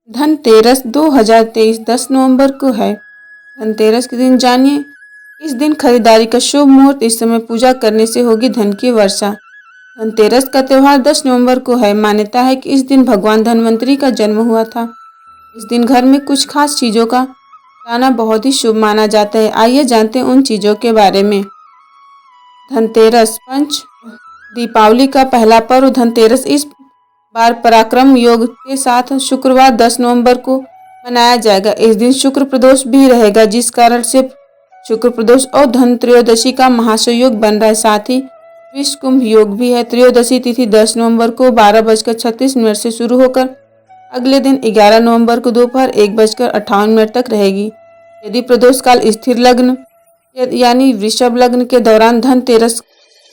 धनतेरस 2023 10 नवंबर को है। धनतेरस के दिन जानिए, इस दिन खरीदारी का शुभ मुहूर्त। इस समय पूजा करने से होगी धन की वर्षा। धनतेरस का त्यौहार 10 नवंबर को है। मान्यता है कि इस दिन भगवान धन्वंतरी का जन्म हुआ था। इस दिन घर में कुछ खास चीज़ों का लाना बहुत ही शुभ माना जाता है। आइए जानते हैं उन चीज़ों के बारे में। धनतेरस पंच दीपावली का पहला पर्व धनतेरस इस बार पराक्रम योग के साथ शुक्रवार 10 नवंबर को मनाया जाएगा। इस दिन शुक्र प्रदोष भी रहेगा, जिस कारण से शुक्र प्रदोष और धन त्रयोदशी का महासयोग बन रहा है। साथ ही विश्व कुंभ योग भी है। त्रयोदशी तिथि 10 नवंबर को 12:36 से शुरू होकर अगले दिन 11 नवंबर को दोपहर 1:58 तक रहेगी। यदि प्रदोष काल स्थिर लग्न यानी वृषभ लग्न के दौरान धनतेरस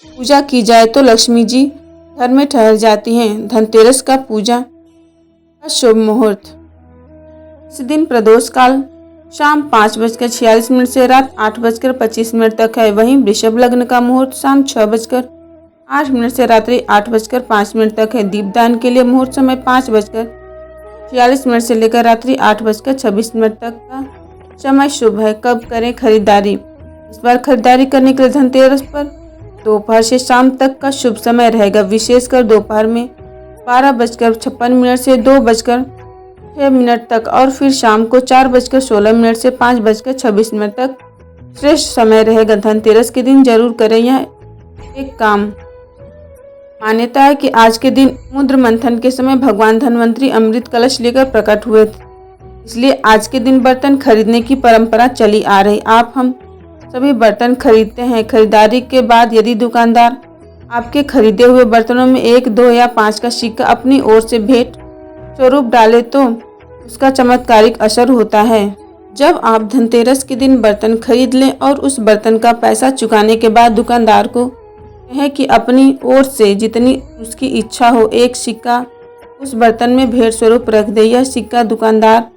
पूजा की जाए तो लक्ष्मी जी घर में ठहर जाती हैं। धनतेरस का पूजा का शुभ मुहूर्त। इस दिन प्रदोष काल शाम 5:46 से रात 8:25 तक है। वहीं वृषभ लग्न का मुहूर्त शाम 6:08 से रात्रि 8:05 तक है। दीपदान के लिए मुहूर्त समय 5:46 से लेकर रात्रि 8:26 तक का समय शुभ है। कब करें खरीदारी? इस बार खरीदारी करने के लिए धनतेरस पर दोपहर से शाम तक का शुभ समय रहेगा। विशेषकर दोपहर में 12:56 से 2:06 तक और फिर शाम को 4:16 से 5:26 तक श्रेष्ठ समय रहेगा। धनतेरस के दिन जरूर करें यह एक काम। मान्यता है कि आज के दिन मुद्र मंथन के समय भगवान धन्वंतरी अमृत कलश लेकर प्रकट हुए थे, इसलिए आज के दिन बर्तन खरीदने की परंपरा चली आ रही। आप हम सभी बर्तन खरीदते हैं। खरीदारी के बाद यदि दुकानदार आपके खरीदे हुए बर्तनों में 1, 2 या 5 का सिक्का अपनी ओर से भेंट स्वरूप डाले तो उसका चमत्कारिक असर होता है। जब आप धनतेरस के दिन बर्तन खरीद लें और उस बर्तन का पैसा चुकाने के बाद दुकानदार को कहें कि अपनी ओर से जितनी उसकी इच्छा हो एक सिक्का उस बर्तन में भेंट स्वरूप रख दे। यह सिक्का दुकानदार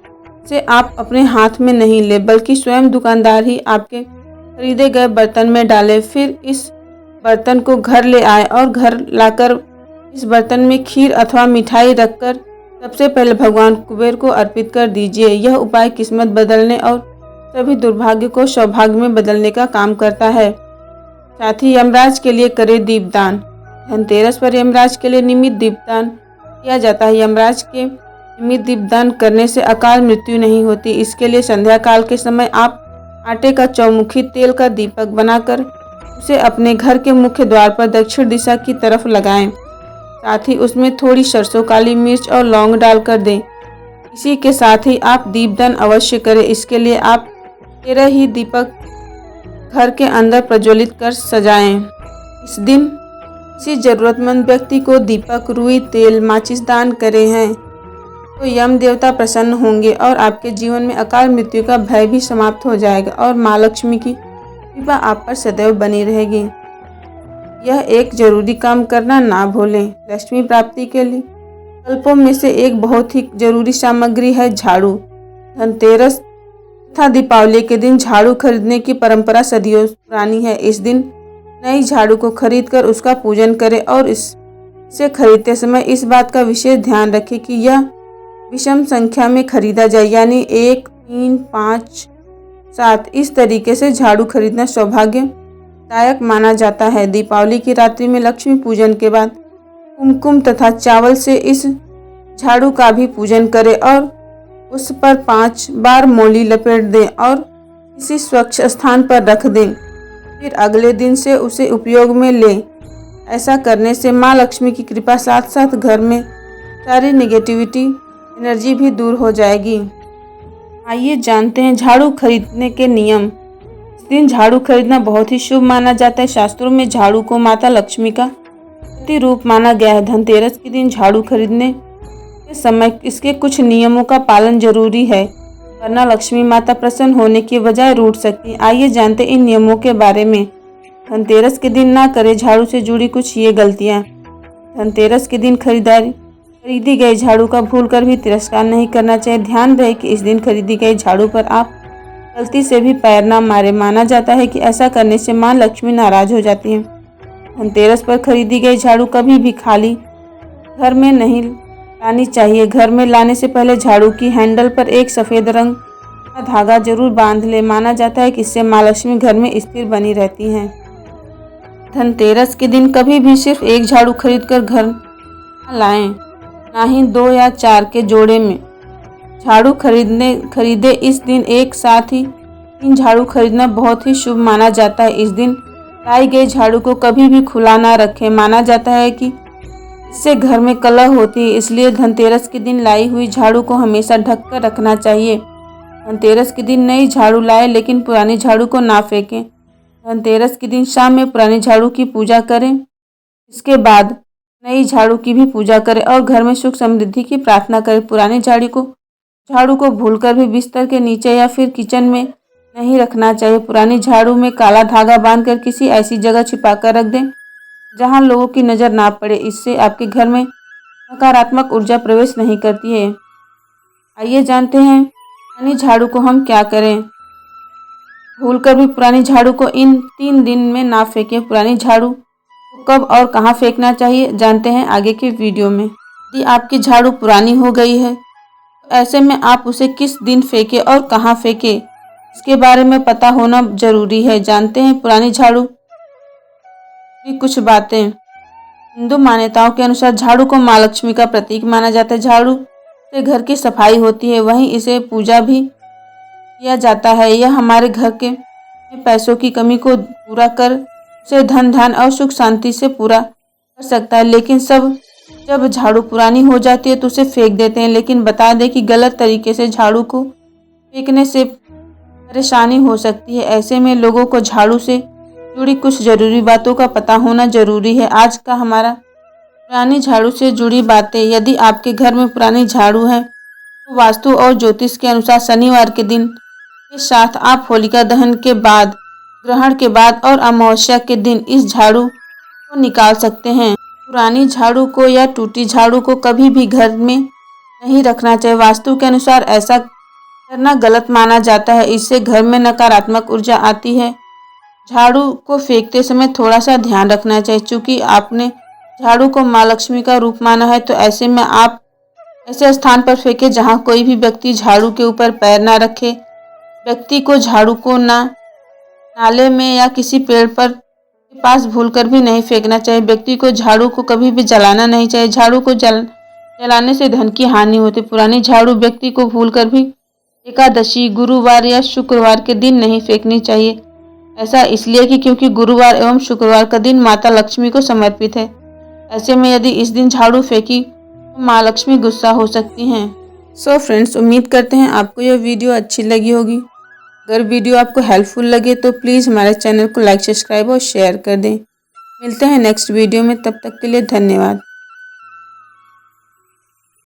से आप अपने हाथ में नहीं ले, बल्कि स्वयं दुकानदार ही आपके खरीदे गए बर्तन में डाले। फिर इस बर्तन को घर ले आए और घर लाकर इस बर्तन में खीर अथवा मिठाई रखकर सबसे पहले भगवान कुबेर को अर्पित कर दीजिए। यह उपाय किस्मत बदलने और सभी दुर्भाग्य को सौभाग्य में बदलने का काम करता है। साथ ही यमराज के लिए करें दीपदान। धनतेरस पर यमराज के लिए नियमित दीपदान किया जाता है। यमराज के नियमित दीपदान करने से अकाल मृत्यु नहीं होती। इसके लिए संध्या काल के समय आप आटे का चौमुखी तेल का दीपक बनाकर उसे अपने घर के मुख्य द्वार पर दक्षिण दिशा की तरफ लगाएं। साथ ही उसमें थोड़ी सरसों, काली मिर्च और लौंग डालकर दें। इसी के साथ ही आप दीपदान अवश्य करें। इसके लिए आप 13 ही दीपक घर के अंदर प्रज्वलित कर सजाएं। इस दिन किसी जरूरतमंद व्यक्ति को दीपक, रुई, तेल, माचिस दान करे हैं तो यम देवता प्रसन्न होंगे और आपके जीवन में अकाल मृत्यु का भय भी समाप्त हो जाएगा और माँ लक्ष्मी की कृपा आप पर सदैव बनी रहेगी। यह एक जरूरी काम करना ना भूलें। लक्ष्मी प्राप्ति के लिए कल्पों में से एक बहुत ही जरूरी सामग्री है झाड़ू। धनतेरस तथा दीपावली के दिन झाड़ू खरीदने की परंपरा सदियों पुरानी है। इस दिन नई झाड़ू को खरीदकर उसका पूजन करें और इसे खरीदते समय इस बात का विशेष ध्यान रखें कि यह विषम संख्या में खरीदा जाए, यानी 1, 3, 5, 7। इस तरीके से झाड़ू खरीदना सौभाग्यदायक माना जाता है। दीपावली की रात्रि में लक्ष्मी पूजन के बाद कुमकुम तथा चावल से इस झाड़ू का भी पूजन करें और उस पर 5 बार मोली लपेट दें और किसी स्वच्छ स्थान पर रख दें। फिर अगले दिन से उसे उपयोग में लें। ऐसा करने से माँ लक्ष्मी की कृपा साथ साथ घर में सारी नेगेटिविटी एनर्जी भी दूर हो जाएगी। आइए जानते हैं झाड़ू खरीदने के नियम। इस दिन झाड़ू खरीदना बहुत ही शुभ माना जाता है। शास्त्रों में झाड़ू को माता लक्ष्मी का प्रतिरूप माना गया है। धनतेरस के दिन झाड़ू खरीदने के समय इसके कुछ नियमों का पालन जरूरी है, वरना लक्ष्मी माता प्रसन्न होने की बजाय रूठ सकती है। आइए जानते इन नियमों के बारे में। धनतेरस के दिन ना करें झाड़ू से जुड़ी कुछ ये गलतियाँ। धनतेरस के दिन खरीदी गई झाड़ू का भूलकर भी तिरस्कार नहीं करना चाहिए। ध्यान रहे कि इस दिन खरीदी गई झाड़ू पर आप गलती से भी पैर ना मारे। माना जाता है कि ऐसा करने से माँ लक्ष्मी नाराज हो जाती हैं। धनतेरस पर खरीदी गई झाड़ू कभी भी खाली घर में नहीं लानी चाहिए। घर में लाने से पहले झाड़ू की हैंडल पर एक सफ़ेद रंग का धागा जरूर बांध ले। माना जाता है कि इससे माँ लक्ष्मी घर में स्थिर बनी रहती हैं। धनतेरस के दिन कभी भी सिर्फ एक झाड़ू खरीदकर घर न लाएं, ना ही 2 या 4 के जोड़े में झाड़ू खरीदे। इस दिन एक साथ ही 3 झाड़ू खरीदना बहुत ही शुभ माना जाता है। इस दिन लाई गई झाड़ू को कभी भी खुला ना रखें। माना जाता है कि इससे घर में कलह होती है, इसलिए धनतेरस के दिन लाई हुई झाड़ू को हमेशा ढक कर रखना चाहिए। धनतेरस के दिन नई झाड़ू लाएं, लेकिन पुरानी झाड़ू को ना फेंकें। धनतेरस के दिन शाम में पुरानी झाड़ू की पूजा करें, इसके बाद नई झाड़ू की भी पूजा करें और घर में सुख समृद्धि की प्रार्थना करें। पुरानी झाड़ू को भूलकर भी बिस्तर के नीचे या फिर किचन में नहीं रखना चाहिए। पुरानी झाड़ू में काला धागा बांधकर किसी ऐसी जगह छिपाकर रख दें जहां लोगों की नज़र ना पड़े। इससे आपके घर में नकारात्मक ऊर्जा प्रवेश नहीं करती है। आइए जानते हैं पुरानी झाड़ू को हम क्या करें। भूलकर भी पुरानी झाड़ू को इन 3 दिन में ना फेंकें। पुरानी झाड़ू को कब और कहां फेंकना चाहिए जानते हैं आगे के वीडियो में। यदि आपकी झाड़ू पुरानी हो गई है तो ऐसे में आप उसे किस दिन फेंकें और कहां फेंकें, इसके बारे में पता होना जरूरी है। जानते हैं पुरानी झाड़ू की कुछ बातें। हिंदू मान्यताओं के अनुसार झाड़ू को माँ लक्ष्मी का प्रतीक माना जाता है। झाड़ू से घर की सफाई होती है, वहीं इसे पूजा भी किया जाता है। यह हमारे घर के पैसों की कमी को पूरा कर उसे धन धान और सुख शांति से पूरा कर सकता है। लेकिन जब झाड़ू पुरानी हो जाती है तो उसे फेंक देते हैं। लेकिन बता दें कि गलत तरीके से झाड़ू को फेंकने से परेशानी हो सकती है। ऐसे में लोगों को झाड़ू से जुड़ी कुछ जरूरी बातों का पता होना जरूरी है। आज का हमारा पुरानी झाड़ू से जुड़ी बातें। यदि आपके घर में पुरानी झाड़ू है तो वास्तु और ज्योतिष के अनुसार शनिवार के दिन के साथ आप होलिका दहन के बाद, ग्रहण के बाद और अमावस्या के दिन इस झाड़ू को निकाल सकते हैं। पुरानी झाड़ू को या टूटी झाड़ू को कभी भी घर में नहीं रखना चाहिए। वास्तु के अनुसार ऐसा करना गलत माना जाता है, इससे घर में नकारात्मक ऊर्जा आती है। झाड़ू को फेंकते समय थोड़ा सा ध्यान रखना चाहिए। चूँकि आपने झाड़ू को माँ लक्ष्मी का रूप माना है तो ऐसे में आप ऐसे स्थान पर फेंके जहाँ कोई भी व्यक्ति झाड़ू के ऊपर पैर ना रखे। व्यक्ति को झाड़ू को नाले में या किसी पेड़ पर के पास भूलकर भी नहीं फेंकना चाहिए। व्यक्ति को झाड़ू को कभी भी जलाना नहीं चाहिए। झाड़ू को जलाने से धन की हानि होती है। पुरानी झाड़ू व्यक्ति को भूलकर भी एकादशी, गुरुवार या शुक्रवार के दिन नहीं फेंकनी चाहिए। ऐसा इसलिए कि क्योंकि गुरुवार एवं शुक्रवार का दिन माता लक्ष्मी को समर्पित है। ऐसे में यदि इस दिन झाड़ू फेंकी तो माँ लक्ष्मी गुस्सा हो सकती हैं। सो फ्रेंड्स, उम्मीद करते हैं आपको यह वीडियो अच्छी लगी होगी। अगर वीडियो आपको हेल्पफुल लगे तो प्लीज़ हमारे चैनल को लाइक, सब्सक्राइब और शेयर कर दें। मिलते हैं नेक्स्ट वीडियो में, तब तक के लिए धन्यवाद।